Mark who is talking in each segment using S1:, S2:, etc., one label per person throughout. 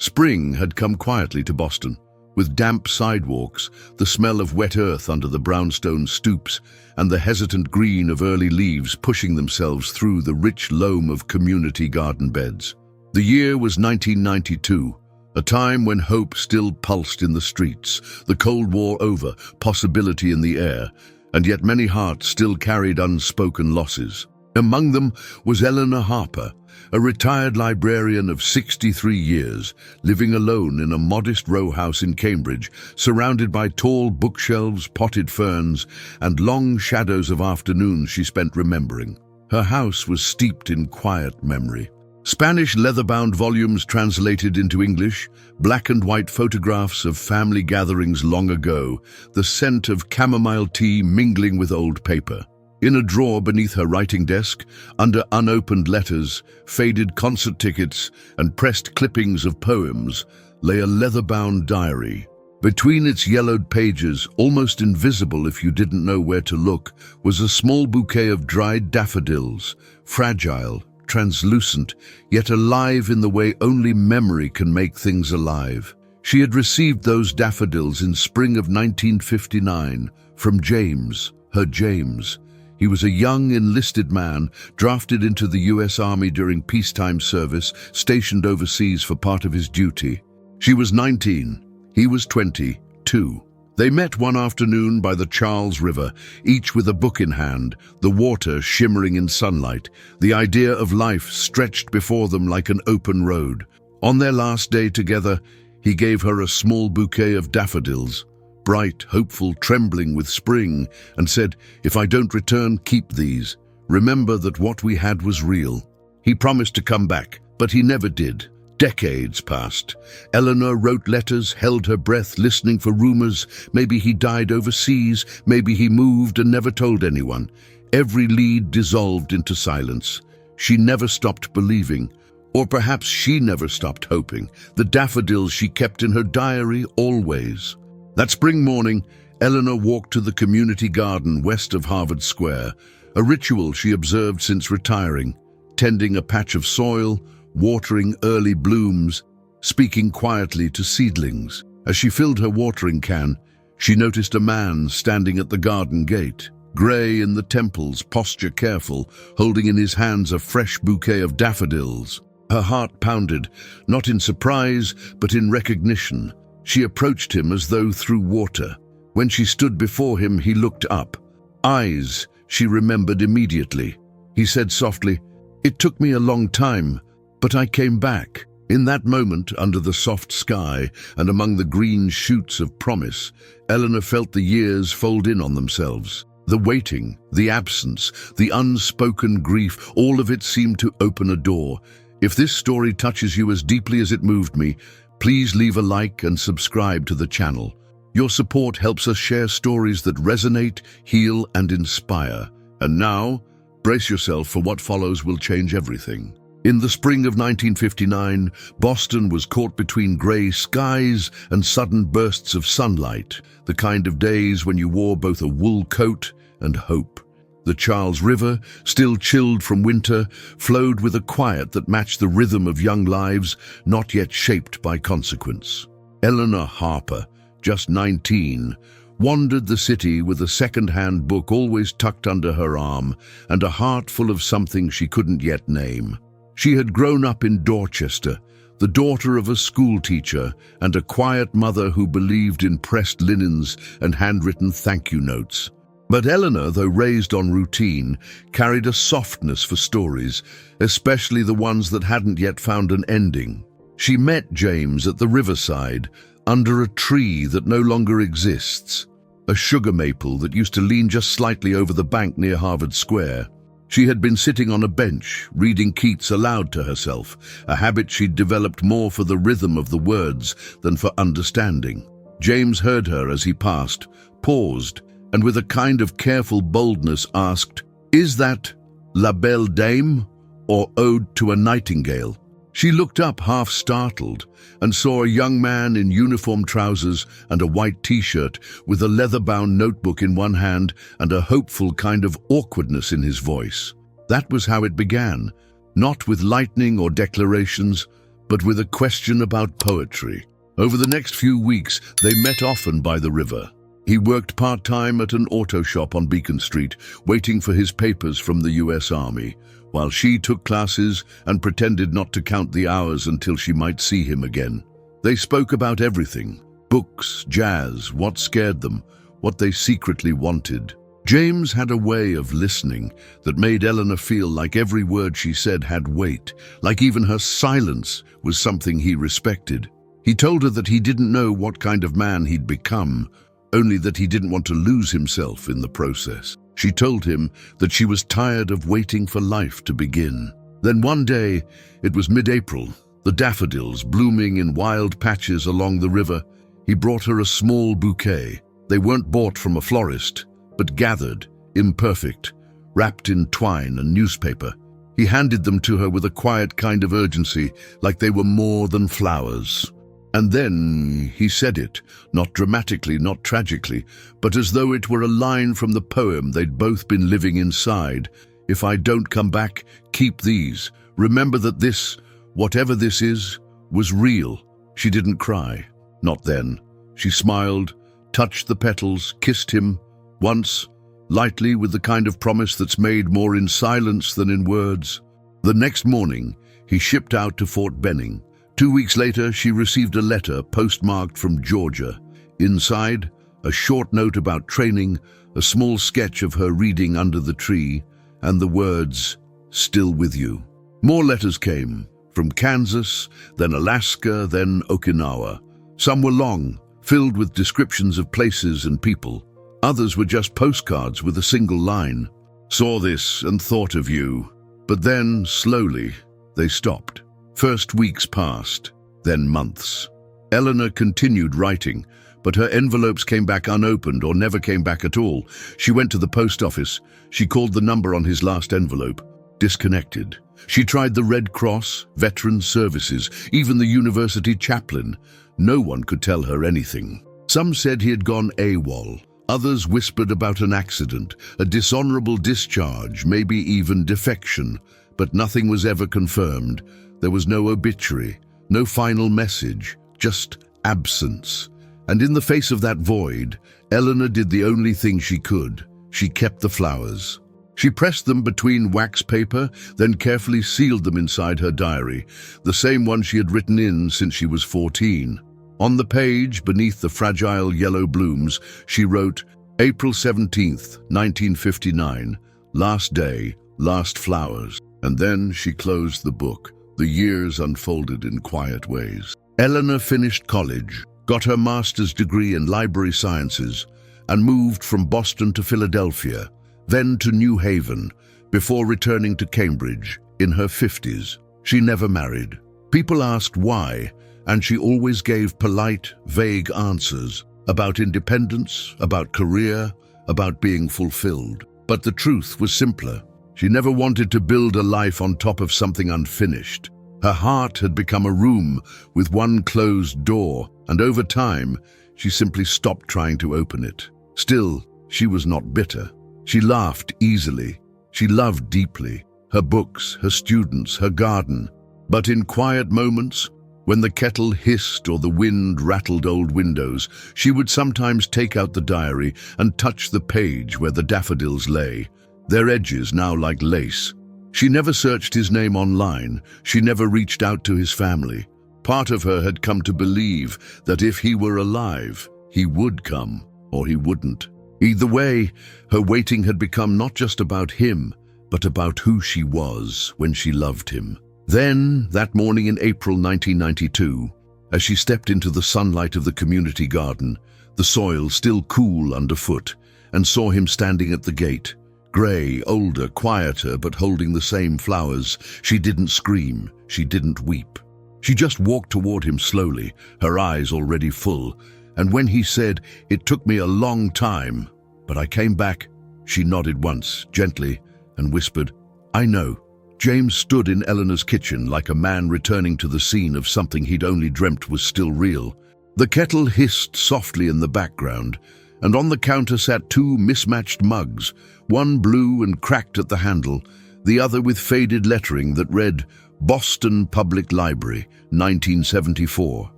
S1: Spring had come quietly to Boston, with damp sidewalks, the smell of wet earth under the brownstone stoops, and the hesitant green of early leaves pushing themselves through the rich loam of community garden beds. The year was 1992, a time when hope still pulsed in the streets, the Cold War over, possibility in the air, and yet many hearts still carried unspoken losses. Among them was Eleanor Harper, a retired librarian of 63 years, living alone in a modest row house in Cambridge, surrounded by tall bookshelves, potted ferns, and long shadows of afternoons she spent remembering. Her house was steeped in quiet memory. Spanish leather-bound volumes translated into English, black and white photographs of family gatherings long ago, the scent of chamomile tea mingling with old paper. In a drawer beneath her writing desk, under unopened letters, faded concert tickets, and pressed clippings of poems, lay a leather-bound diary. Between its yellowed pages, almost invisible if you didn't know where to look, was a small bouquet of dried daffodils, fragile, translucent, yet alive in the way only memory can make things alive. She had received those daffodils in spring of 1959 from James, her James. He was a young enlisted man, drafted into the U.S. Army during peacetime service, stationed overseas for part of his duty. She was 19, he was 22. They met one afternoon by the Charles River, each with a book in hand, the water shimmering in sunlight, the idea of life stretched before them like an open road. On their last day together, he gave her a small bouquet of daffodils, bright, hopeful, trembling with spring, and said, "If I don't return, keep these. Remember that what we had was real." He promised to come back, but he never did. Decades passed. Eleanor wrote letters, held her breath, listening for rumors. Maybe he died overseas, maybe he moved and never told anyone. Every lead dissolved into silence. She never stopped believing, or perhaps she never stopped hoping. The daffodils she kept in her diary always. That spring morning, Eleanor walked to the community garden west of Harvard Square, a ritual she observed since retiring, tending a patch of soil, watering early blooms, speaking quietly to seedlings. As she filled her watering can, she noticed a man standing at the garden gate, grey in the temples, posture careful, holding in his hands a fresh bouquet of daffodils. Her heart pounded, not in surprise, but in recognition. She approached him as though through water. When she stood before him, he looked up. Eyes she remembered immediately. He said softly, "It took me a long time, but I came back." In that moment, under the soft sky and among the green shoots of promise, Eleanor felt the years fold in on themselves. The waiting, the absence, the unspoken grief, all of it seemed to open a door. If this story touches you as deeply as it moved me, please leave a like and subscribe to the channel. Your support helps us share stories that resonate, heal, and inspire. And now, brace yourself for what follows will change everything. In the spring of 1959, Boston was caught between grey skies and sudden bursts of sunlight, the kind of days when you wore both a wool coat and hope. The Charles River, still chilled from winter, flowed with a quiet that matched the rhythm of young lives not yet shaped by consequence. Eleanor Harper, just 19, wandered the city with a second-hand book always tucked under her arm and a heart full of something she couldn't yet name. She had grown up in Dorchester, the daughter of a schoolteacher and a quiet mother who believed in pressed linens and handwritten thank-you notes. But Eleanor, though raised on routine, carried a softness for stories, especially the ones that hadn't yet found an ending. She met James at the riverside, under a tree that no longer exists, a sugar maple that used to lean just slightly over the bank near Harvard Square. She had been sitting on a bench, reading Keats aloud to herself, a habit she'd developed more for the rhythm of the words than for understanding. James heard her as he passed, paused, and with a kind of careful boldness asked, "Is that La Belle Dame or Ode to a Nightingale?" She looked up half startled and saw a young man in uniform trousers and a white t-shirt with a leather-bound notebook in one hand and a hopeful kind of awkwardness in his voice. That was how it began, not with lightning or declarations, but with a question about poetry. Over the next few weeks, they met often by the river. He worked part-time at an auto shop on Beacon Street, waiting for his papers from the US Army, while she took classes and pretended not to count the hours until she might see him again. They spoke about everything: books, jazz, what scared them, what they secretly wanted. James had a way of listening that made Eleanor feel like every word she said had weight, like even her silence was something he respected. He told her that he didn't know what kind of man he'd become, only that he didn't want to lose himself in the process. She told him that she was tired of waiting for life to begin. Then one day, it was mid-April, the daffodils blooming in wild patches along the river, he brought her a small bouquet. They weren't bought from a florist, but gathered, imperfect, wrapped in twine and newspaper. He handed them to her with a quiet kind of urgency, like they were more than flowers. And then he said it, not dramatically, not tragically, but as though it were a line from the poem they'd both been living inside. "If I don't come back, keep these. Remember that this, whatever this is, was real." She didn't cry. Not then. She smiled, touched the petals, kissed him, once, lightly, with the kind of promise that's made more in silence than in words. The next morning, he shipped out to Fort Benning. 2 weeks later, she received a letter postmarked from Georgia. Inside, a short note about training, a small sketch of her reading under the tree, and the words, "Still with you." More letters came, from Kansas, then Alaska, then Okinawa. Some were long, filled with descriptions of places and people. Others were just postcards with a single line. "Saw this and thought of you." But then, slowly, they stopped. First weeks passed, then months. Eleanor continued writing, but her envelopes came back unopened or never came back at all. She went to the post office. She called the number on his last envelope. Disconnected. She tried the Red Cross, Veterans Services, even the university chaplain. No one could tell her anything. Some said he had gone AWOL. Others whispered about an accident, a dishonorable discharge, maybe even defection. But nothing was ever confirmed. There was no obituary, no final message, just absence. And in the face of that void, Eleanor did the only thing she could. She kept the flowers. She pressed them between wax paper, then carefully sealed them inside her diary, the same one she had written in since she was 14. On the page, beneath the fragile yellow blooms, she wrote, "April 17th, 1959, last day, last flowers." And then she closed the book. The years unfolded in quiet ways. Eleanor finished college, got her master's degree in library sciences, and moved from Boston to Philadelphia, then to New Haven, before returning to Cambridge in her 50s. She never married. People asked why, and she always gave polite, vague answers about independence, about career, about being fulfilled. But the truth was simpler. She never wanted to build a life on top of something unfinished. Her heart had become a room with one closed door, and over time, she simply stopped trying to open it. Still, she was not bitter. She laughed easily. She loved deeply. Her books, her students, her garden. But in quiet moments, when the kettle hissed or the wind rattled old windows, she would sometimes take out the diary and touch the page where the daffodils lay, their edges now like lace. She never searched his name online. She never reached out to his family. Part of her had come to believe that if he were alive, he would come, or he wouldn't. Either way, her waiting had become not just about him, but about who she was when she loved him. Then, that morning in April 1992, as she stepped into the sunlight of the community garden, the soil still cool underfoot, and saw him standing at the gate, grey, older, quieter, but holding the same flowers, she didn't scream, she didn't weep. She just walked toward him slowly, her eyes already full, and when he said, "It took me a long time, but I came back," she nodded once, gently, and whispered, "I know." James stood in Eleanor's kitchen like a man returning to the scene of something he'd only dreamt was still real. The kettle hissed softly in the background, and on the counter sat two mismatched mugs, one blue and cracked at the handle, the other with faded lettering that read, Boston Public Library, 1974.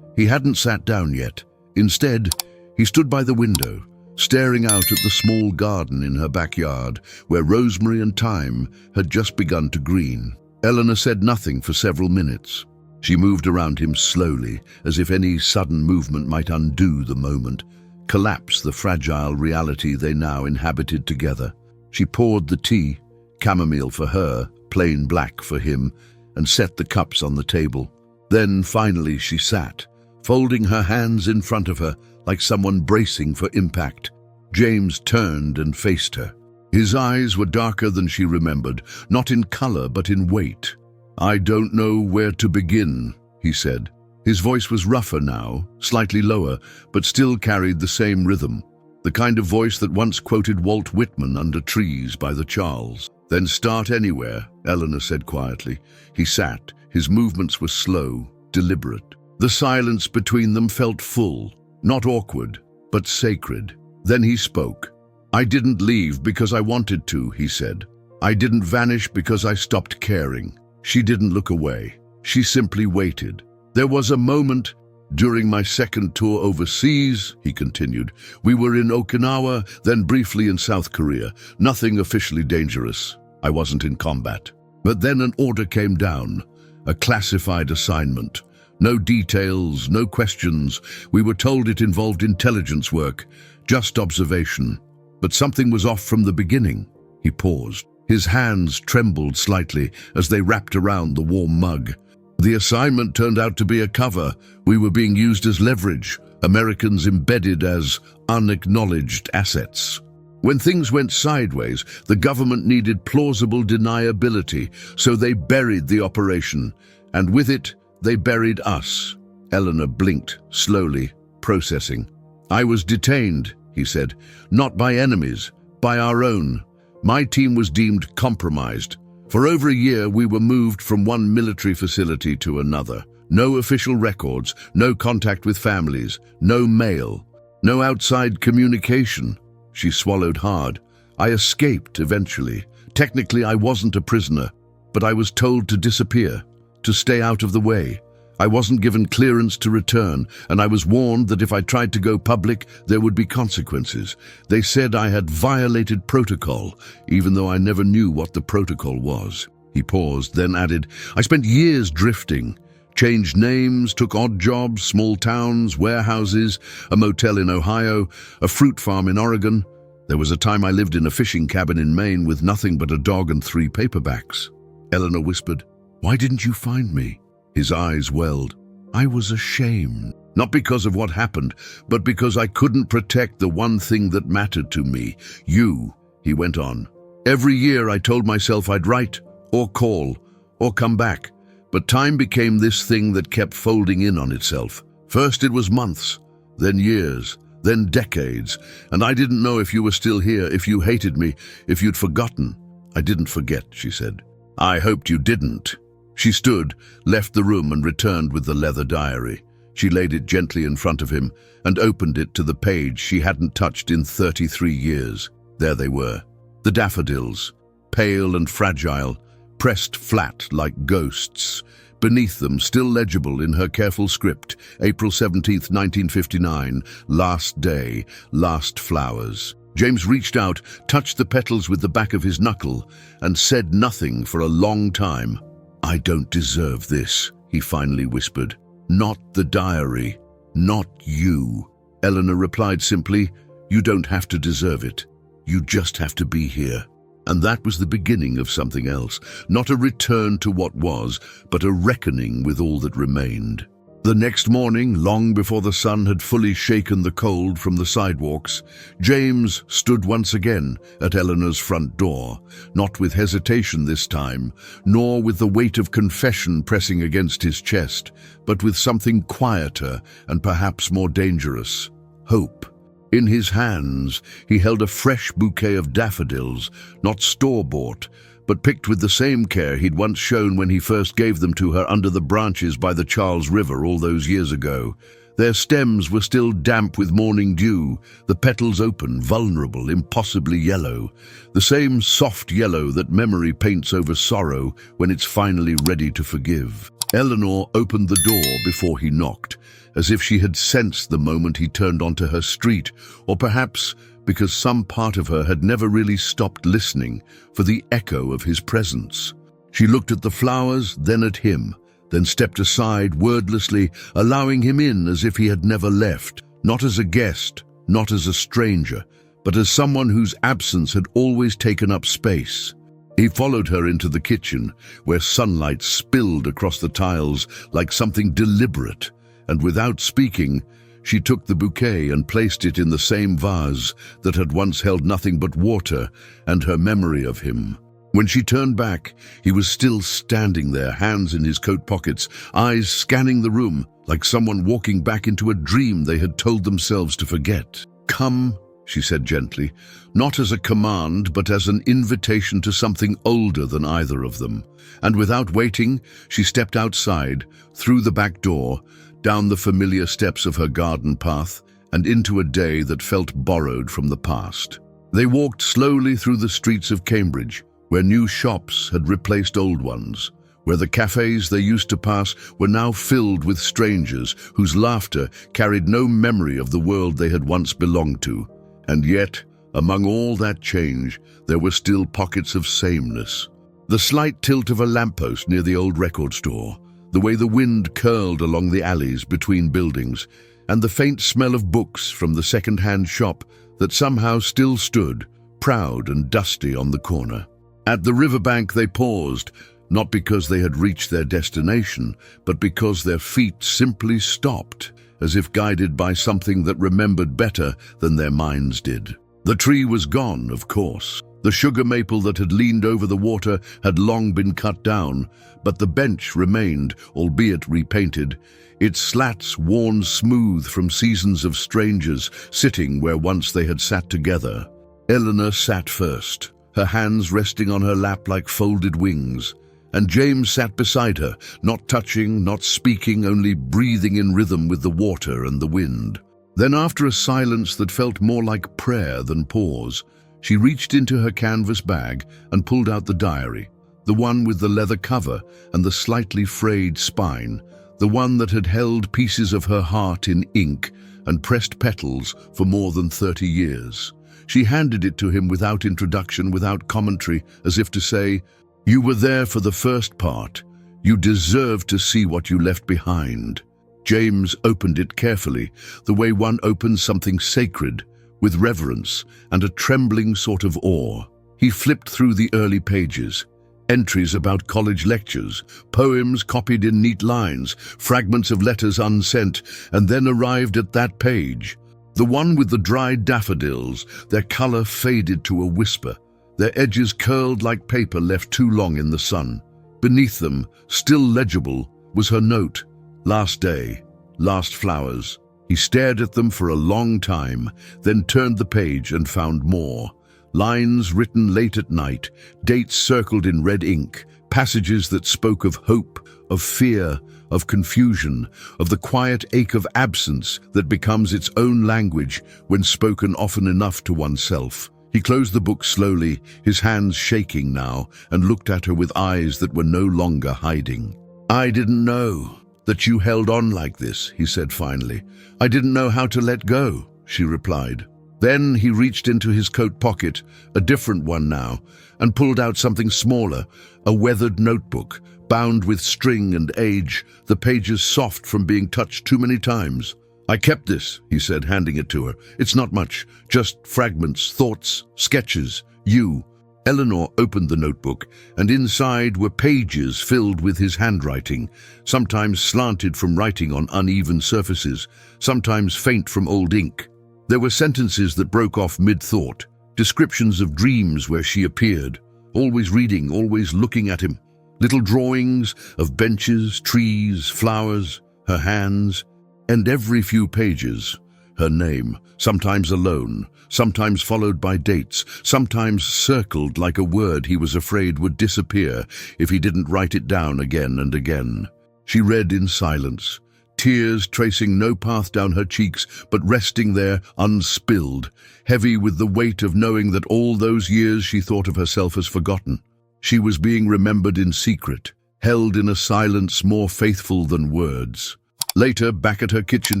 S1: He hadn't sat down yet. Instead, he stood by the window, staring out at the small garden in her backyard, where rosemary and thyme had just begun to green. Eleanor said nothing for several minutes. She moved around him slowly, as if any sudden movement might undo the moment, collapse the fragile reality they now inhabited together. She poured the tea, chamomile for her, plain black for him, and set the cups on the table. Then finally she sat, folding her hands in front of her like someone bracing for impact. James turned and faced her. His eyes were darker than she remembered, not in color but in weight. "I don't know where to begin," he said. His voice was rougher now, slightly lower, but still carried the same rhythm, the kind of voice that once quoted Walt Whitman under trees by the Charles. "Then start anywhere," Eleanor said quietly. He sat. His movements were slow, deliberate. The silence between them felt full, not awkward, but sacred. Then he spoke. "I didn't leave because I wanted to," he said. "I didn't vanish because I stopped caring." She didn't look away. She simply waited. "There was a moment during my second tour overseas," he continued. "We were in Okinawa, then briefly in South Korea. Nothing officially dangerous. I wasn't in combat. But then an order came down, a classified assignment. No details, no questions. We were told it involved intelligence work, just observation. But something was off from the beginning." He paused. His hands trembled slightly as they wrapped around the warm mug. "The assignment turned out to be a cover. We were being used as leverage, Americans embedded as unacknowledged assets. When things went sideways, the government needed plausible deniability, so they buried the operation, and with it, they buried us." Eleanor blinked, slowly, processing. "I was detained," he said, "not by enemies, by our own. My team was deemed compromised. For over a year, we were moved from one military facility to another. No official records, no contact with families, no mail, no outside communication." She swallowed hard. "I escaped eventually. Technically, I wasn't a prisoner, but I was told to disappear, to stay out of the way. I wasn't given clearance to return, and I was warned that if I tried to go public, there would be consequences. They said I had violated protocol, even though I never knew what the protocol was." He paused, then added, "I spent years drifting. Changed names, took odd jobs, small towns, warehouses, a motel in Ohio, a fruit farm in Oregon. There was a time I lived in a fishing cabin in Maine with nothing but a dog and 3 paperbacks." Eleanor whispered, "Why didn't you find me?" His eyes welled. "I was ashamed. Not because of what happened, but because I couldn't protect the one thing that mattered to me. You," he went on. "Every year I told myself I'd write, or call, or come back. But time became this thing that kept folding in on itself. First it was months, then years, then decades, and I didn't know if you were still here, if you hated me, if you'd forgotten." "I didn't forget," she said. "I hoped you didn't." She stood, left the room and returned with the leather diary. She laid it gently in front of him and opened it to the page she hadn't touched in 33 years. There they were, the daffodils, pale and fragile, pressed flat like ghosts. Beneath them, still legible in her careful script, April 17th, 1959, last day, last flowers. James reached out, touched the petals with the back of his knuckle, and said nothing for a long time. "I don't deserve this," he finally whispered. "Not the diary, not you." Eleanor replied simply, "You don't have to deserve it. You just have to be here." And that was the beginning of something else, not a return to what was, but a reckoning with all that remained. The next morning, long before the sun had fully shaken the cold from the sidewalks, James stood once again at Eleanor's front door, not with hesitation this time, nor with the weight of confession pressing against his chest, but with something quieter and perhaps more dangerous: hope. In his hands, he held a fresh bouquet of daffodils, not store-bought, but picked with the same care he'd once shown when he first gave them to her under the branches by the Charles River all those years ago. Their stems were still damp with morning dew, the petals open, vulnerable, impossibly yellow, the same soft yellow that memory paints over sorrow when it's finally ready to forgive. Eleanor opened the door before he knocked, as if she had sensed the moment he turned onto her street, or perhaps because some part of her had never really stopped listening for the echo of his presence. She looked at the flowers, then at him, then stepped aside wordlessly, allowing him in as if he had never left, not as a guest, not as a stranger, but as someone whose absence had always taken up space. He followed her into the kitchen, where sunlight spilled across the tiles like something deliberate, and without speaking, she took the bouquet and placed it in the same vase that had once held nothing but water and her memory of him. When she turned back, he was still standing there, hands in his coat pockets, eyes scanning the room, like someone walking back into a dream they had told themselves to forget. "Come," she said gently, not as a command, but as an invitation to something older than either of them. And without waiting, she stepped outside, through the back door, down the familiar steps of her garden path, and into a day that felt borrowed from the past. They walked slowly through the streets of Cambridge, where new shops had replaced old ones, where the cafes they used to pass were now filled with strangers whose laughter carried no memory of the world they had once belonged to. And yet, among all that change, there were still pockets of sameness. The slight tilt of a lamppost near the old record store, the way the wind curled along the alleys between buildings, and the faint smell of books from the second-hand shop that somehow still stood, proud and dusty on the corner. At the riverbank they paused, not because they had reached their destination, but because their feet simply stopped, as if guided by something that remembered better than their minds did. The tree was gone, of course. The sugar maple that had leaned over the water had long been cut down, but the bench remained, albeit repainted, its slats worn smooth from seasons of strangers sitting where once they had sat together. Eleanor sat first, her hands resting on her lap like folded wings, and James sat beside her, not touching, not speaking, only breathing in rhythm with the water and the wind. Then, after a silence that felt more like prayer than pause, she reached into her canvas bag and pulled out the diary, the one with the leather cover and the slightly frayed spine, the one that had held pieces of her heart in ink and pressed petals for more than 30 years. She handed it to him without introduction, without commentary, as if to say, "You were there for the first part. You deserve to see what you left behind." James opened it carefully, the way one opens something sacred, with reverence and a trembling sort of awe. He flipped through the early pages, entries about college lectures, poems copied in neat lines, fragments of letters unsent, and then arrived at that page. The one with the dried daffodils, their color faded to a whisper, their edges curled like paper left too long in the sun. Beneath them, still legible, was her note, "Last day, last flowers." He stared at them for a long time, then turned the page and found more. Lines written late at night, dates circled in red ink, passages that spoke of hope, of fear, of confusion, of the quiet ache of absence that becomes its own language when spoken often enough to oneself. He closed the book slowly, his hands shaking now, and looked at her with eyes that were no longer hiding. "I didn't know that you held on like this," he said finally. "I didn't know how to let go," she replied. Then he reached into his coat pocket, a different one now, and pulled out something smaller, a weathered notebook, bound with string and age, the pages soft from being touched too many times. "I kept this," he said, handing it to her. "It's not much, just fragments, thoughts, sketches, you." Eleanor opened the notebook, and inside were pages filled with his handwriting, sometimes slanted from writing on uneven surfaces, sometimes faint from old ink. There were sentences that broke off mid-thought, descriptions of dreams where she appeared, always reading, always looking at him, little drawings of benches, trees, flowers, her hands, and every few pages, her name, sometimes alone, sometimes followed by dates, sometimes circled like a word he was afraid would disappear if he didn't write it down again and again. She read in silence, tears tracing no path down her cheeks but resting there unspilled, heavy with the weight of knowing that all those years she thought of herself as forgotten. She was being remembered in secret, held in a silence more faithful than words. Later, back at her kitchen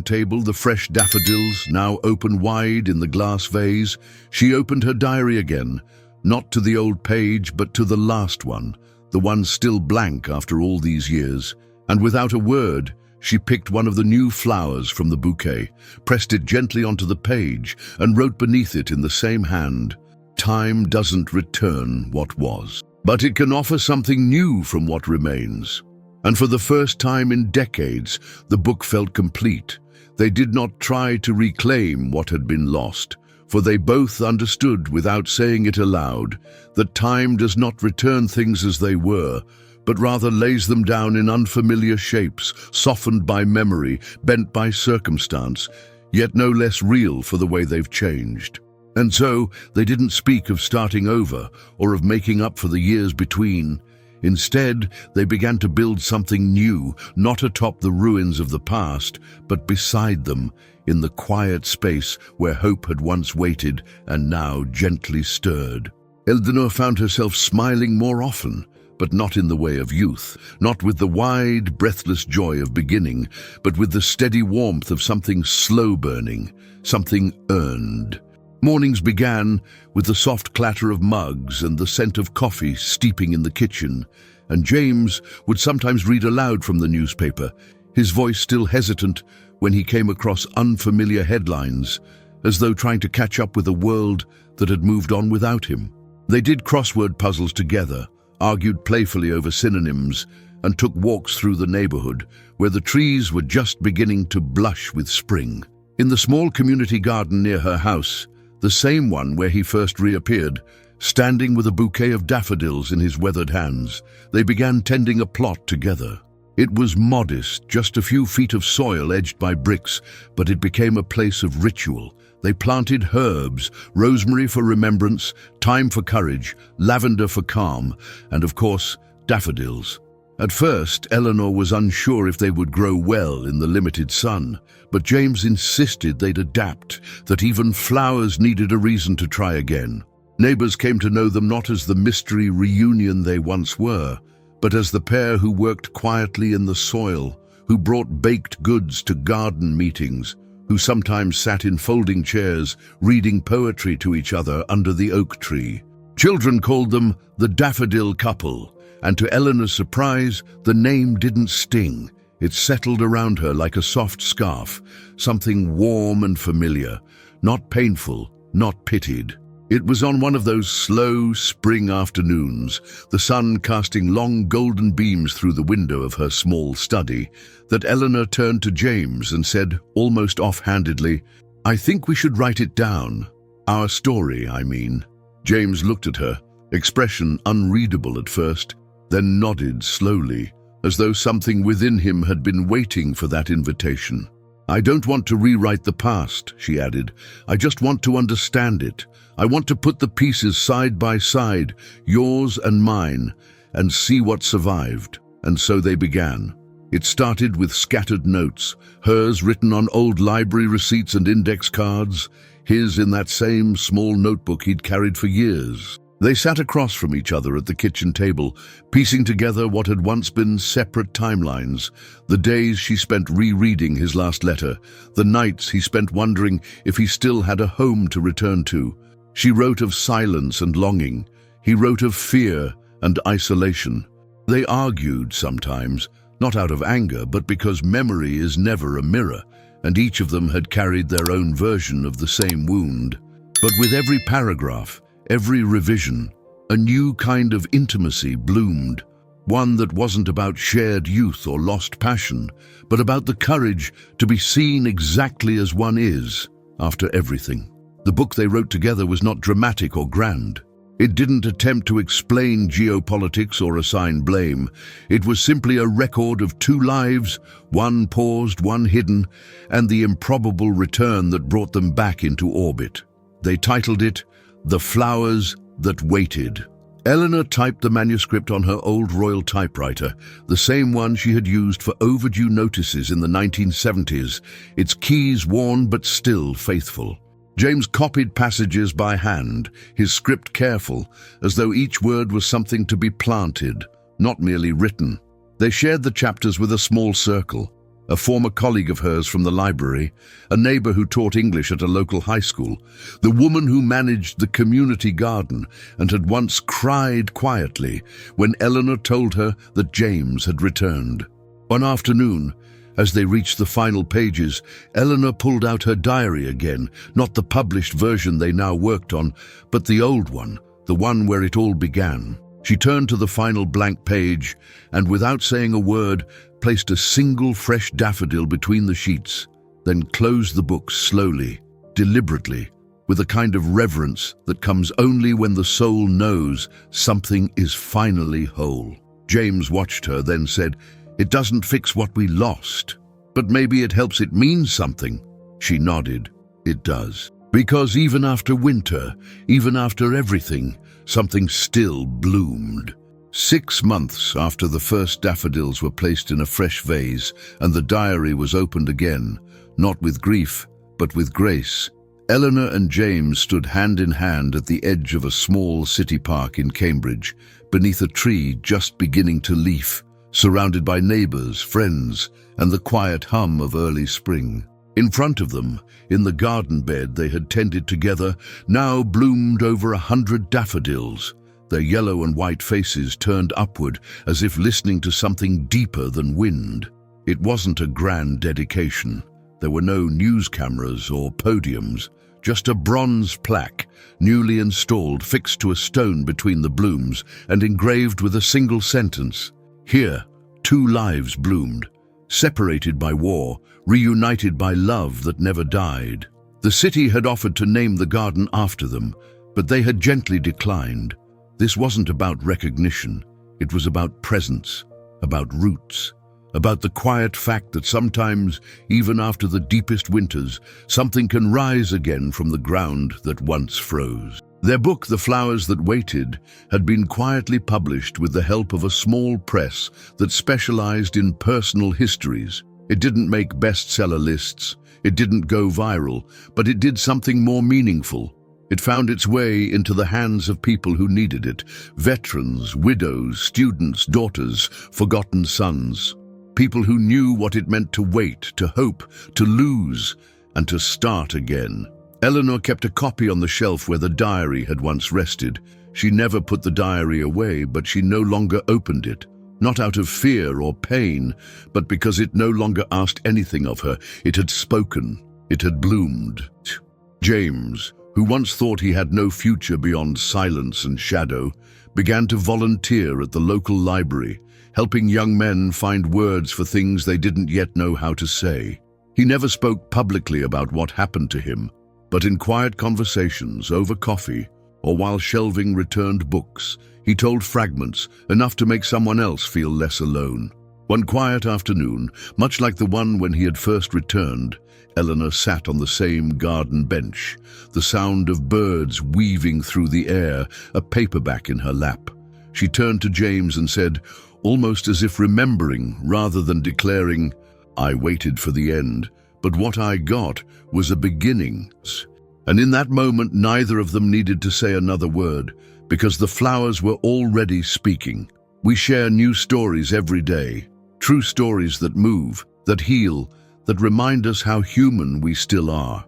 S1: table, the fresh daffodils now open wide in the glass vase, she opened her diary again, not to the old page but to the last one, the one still blank after all these years, and without a word, she picked one of the new flowers from the bouquet, pressed it gently onto the page, and wrote beneath it in the same hand, "Time doesn't return what was, but it can offer something new from what remains." And for the first time in decades, the book felt complete. They did not try to reclaim what had been lost, for they both understood without saying it aloud that time does not return things as they were, but rather lays them down in unfamiliar shapes, softened by memory, bent by circumstance, yet no less real for the way they've changed. And so, they didn't speak of starting over or of making up for the years between. Instead, they began to build something new, not atop the ruins of the past, but beside them, in the quiet space where hope had once waited and now gently stirred. Eleanor found herself smiling more often, but not in the way of youth, not with the wide, breathless joy of beginning, but with the steady warmth of something slow-burning, something earned. Mornings began with the soft clatter of mugs and the scent of coffee steeping in the kitchen, and James would sometimes read aloud from the newspaper, his voice still hesitant when he came across unfamiliar headlines, as though trying to catch up with a world that had moved on without him. They did crossword puzzles together, argued playfully over synonyms, and took walks through the neighborhood, where the trees were just beginning to blush with spring. In the small community garden near her house, the same one where he first reappeared, standing with a bouquet of daffodils in his weathered hands, they began tending a plot together. It was modest, just a few feet of soil edged by bricks, but it became a place of ritual. They planted herbs, rosemary for remembrance, thyme for courage, lavender for calm, and of course, daffodils. At first, Eleanor was unsure if they would grow well in the limited sun, but James insisted they'd adapt, that even flowers needed a reason to try again. Neighbors came to know them not as the mystery reunion they once were, but as the pair who worked quietly in the soil, who brought baked goods to garden meetings, who sometimes sat in folding chairs, reading poetry to each other under the oak tree. Children called them the Daffodil Couple, and to Eleanor's surprise, the name didn't sting. It settled around her like a soft scarf, something warm and familiar, not painful, not pitied. It was on one of those slow spring afternoons, the sun casting long golden beams through the window of her small study, that Eleanor turned to James and said, almost offhandedly, "I think we should write it down. Our story, I mean." James looked at her, expression unreadable at first, then nodded slowly, as though something within him had been waiting for that invitation. "I don't want to rewrite the past," she added. "I just want to understand it. I want to put the pieces side by side, yours and mine, and see what survived." And so they began. It started with scattered notes, hers written on old library receipts and index cards, his in that same small notebook he'd carried for years. They sat across from each other at the kitchen table, piecing together what had once been separate timelines, the days she spent rereading his last letter, the nights he spent wondering if he still had a home to return to. She wrote of silence and longing. He wrote of fear and isolation. They argued sometimes, not out of anger, but because memory is never a mirror, and each of them had carried their own version of the same wound. But with every paragraph, every revision, a new kind of intimacy bloomed, one that wasn't about shared youth or lost passion, but about the courage to be seen exactly as one is after everything. The book they wrote together was not dramatic or grand. It didn't attempt to explain geopolitics or assign blame. It was simply a record of two lives, one paused, one hidden, and the improbable return that brought them back into orbit. They titled it, "The Flowers That Waited." Eleanor typed the manuscript on her old royal typewriter, the same one she had used for overdue notices in the 1970s, its keys worn but still faithful. James copied passages by hand, his script careful, as though each word was something to be planted, not merely written. They shared the chapters with a small circle, a former colleague of hers from the library, a neighbor who taught English at a local high school, the woman who managed the community garden and had once cried quietly when Eleanor told her that James had returned. One afternoon, as they reached the final pages, Eleanor pulled out her diary again, not the published version they now worked on, but the old one, the one where it all began. She turned to the final blank page and, without saying a word, placed a single fresh daffodil between the sheets, then closed the book slowly, deliberately, with a kind of reverence that comes only when the soul knows something is finally whole. James watched her, then said, "It doesn't fix what we lost, but maybe it helps it mean something." She nodded. "It does. Because even after winter, even after everything, something still bloomed." 6 months after the first daffodils were placed in a fresh vase and the diary was opened again, not with grief, but with grace, Eleanor and James stood hand in hand at the edge of a small city park in Cambridge, beneath a tree just beginning to leaf, surrounded by neighbors, friends, and the quiet hum of early spring. In front of them, in the garden bed they had tended together, now bloomed over 100 daffodils, their yellow and white faces turned upward as if listening to something deeper than wind. It wasn't a grand dedication. There were no news cameras or podiums, just a bronze plaque, newly installed, fixed to a stone between the blooms and engraved with a single sentence. Here, 2 lives bloomed, separated by war, reunited by love that never died. The city had offered to name the garden after them, but they had gently declined. This wasn't about recognition. It was about presence, about roots, about the quiet fact that sometimes, even after the deepest winters, something can rise again from the ground that once froze. Their book, The Flowers That Waited, had been quietly published with the help of a small press that specialized in personal histories. It didn't make bestseller lists, it didn't go viral, but it did something more meaningful. It found its way into the hands of people who needed it, veterans, widows, students, daughters, forgotten sons. People who knew what it meant to wait, to hope, to lose, and to start again. Eleanor kept a copy on the shelf where the diary had once rested. She never put the diary away, but she no longer opened it. Not out of fear or pain, but because it no longer asked anything of her. It had spoken. It had bloomed. James, who once thought he had no future beyond silence and shadow, began to volunteer at the local library, helping young men find words for things they didn't yet know how to say. He never spoke publicly about what happened to him, but in quiet conversations over coffee or while shelving returned books, he told fragments, enough to make someone else feel less alone. One quiet afternoon, much like the one when he had first returned, Eleanor sat on the same garden bench, the sound of birds weaving through the air, a paperback in her lap. She turned to James and said, almost as if remembering rather than declaring, "I waited for the end, but what I got was a beginning." And in that moment, neither of them needed to say another word, because the flowers were already speaking. We share new stories every day, true stories that move, that heal, that remind us how human we still are.